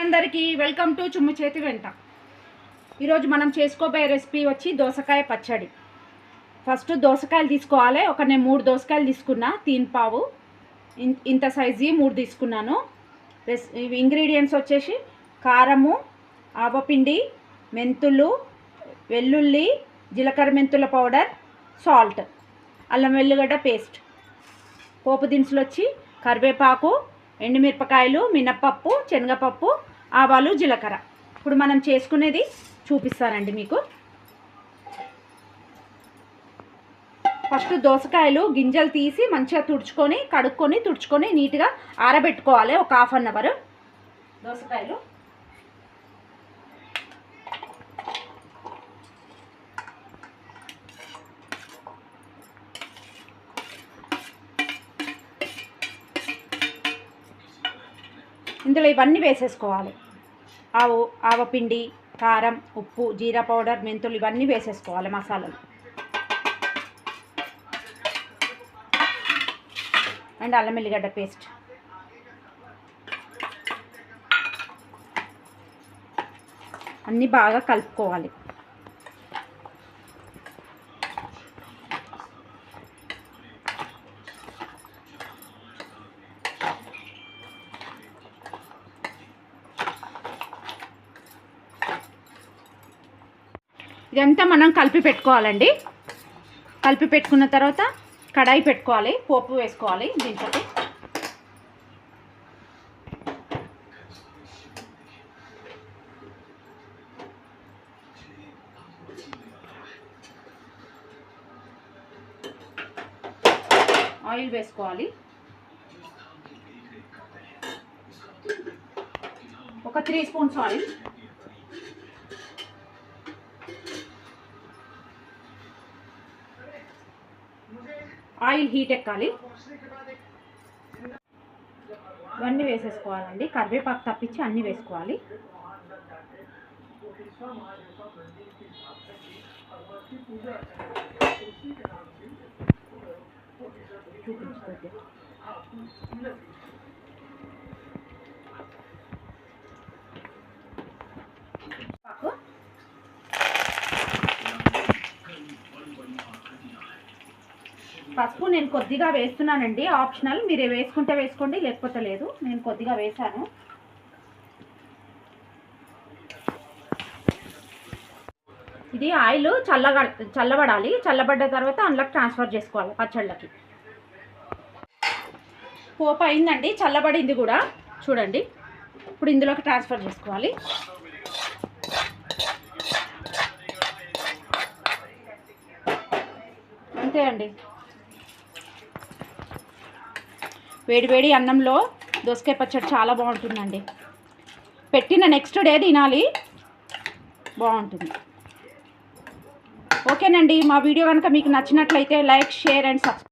అందరికీ welcome to చుమ్ము చేతి వెంట. ఈరోజు మనం చేసుకోబోయే రెసిపీ వచ్చి దోసకాయ పచ్చడి. ఫస్ట్ దోసకాయలు తీసుకోవాలి. నేను 3 దోసకాయలు తీసుకున్నా, 3 పావు ఇంత సైజు 3 తీసుకున్నాను. ఇంగ్రీడియంట్స్ వచ్చేసి కారము, ఆవపిండి, మెంతులు, వెల్లుల్లి, జీలకర్ర మెంతుల పౌడర్, సాల్ట్, అల్లం వెల్లుగడ్డ పేస్ట్. పోపు దినుసులు వచ్చి కరివేపాకు, ఎండుమిరపకాయలు, మినప్పప్పు, శనగపప్పు, ఆవాలు, జీలకర్ర. ఇప్పుడు మనం చేసుకునేది చూపిస్తానండి మీకు. ఫస్ట్ దోసకాయలు గింజలు తీసి మంచిగా తుడుచుకొని నీట్గా ఆరబెట్టుకోవాలి. ఒక ½ గంట దోసకాయలు. ఇందులో ఇవన్నీ వేసేసుకోవాలి. ఆవపిండి, కారం, ఉప్పు, జీరా పౌడర్, మెంతులు ఇవన్నీ వేసేసుకోవాలి మసాలాలు. అండ్ అల్లం వెల్లిగడ్డ పేస్ట్. అన్నీ బాగా కలుపుకోవాలి. ఇదంతా మనం కలిపి పెట్టుకోవాలండి. కలిపి పెట్టుకున్న తర్వాత కడాయి పెట్టుకోవాలి, పోపు వేసుకోవాలి. దీంట్లో ఆయిల్ వేసుకోవాలి. ఒక 3 స్పూన్స్ ఆయిల్. ఆయిల్ హీట్ ఎక్కాలి. ఇవన్నీ వేసేసుకోవాలండి. కరివేపాకు తప్పించి అన్నీ వేసుకోవాలి. పసుపు నేను కొద్దిగా వేస్తున్నానండి, ఆప్షనల్. మీరు వేసుకుంటే వేసుకోండి, లేకపోతే లేదు. నేను కొద్దిగా వేసాను. ఇది ఆయిల్ చల్లబడాలి. చల్లబడ్డ తర్వాత అందులోకి ట్రాన్స్ఫర్ చేసుకోవాలి పచ్చళ్ళకి. పోపు అయిందండి, చల్లబడింది కూడా చూడండి. ఇప్పుడు ఇందులోకి ట్రాన్స్ఫర్ చేసుకోవాలి. అంతే అండి. వేడివేడి అన్నంలో దోసకాయ పచ్చడి చాలా బాగుంటుందండి. పెట్టిన నెక్స్ట్ డే తినాలి, బాగుంటుంది. ఓకేనండి. మా వీడియో కనుక మీకు నచ్చినట్లయితే లైక్, షేర్ అండ్ సబ్స్క్రైబ్.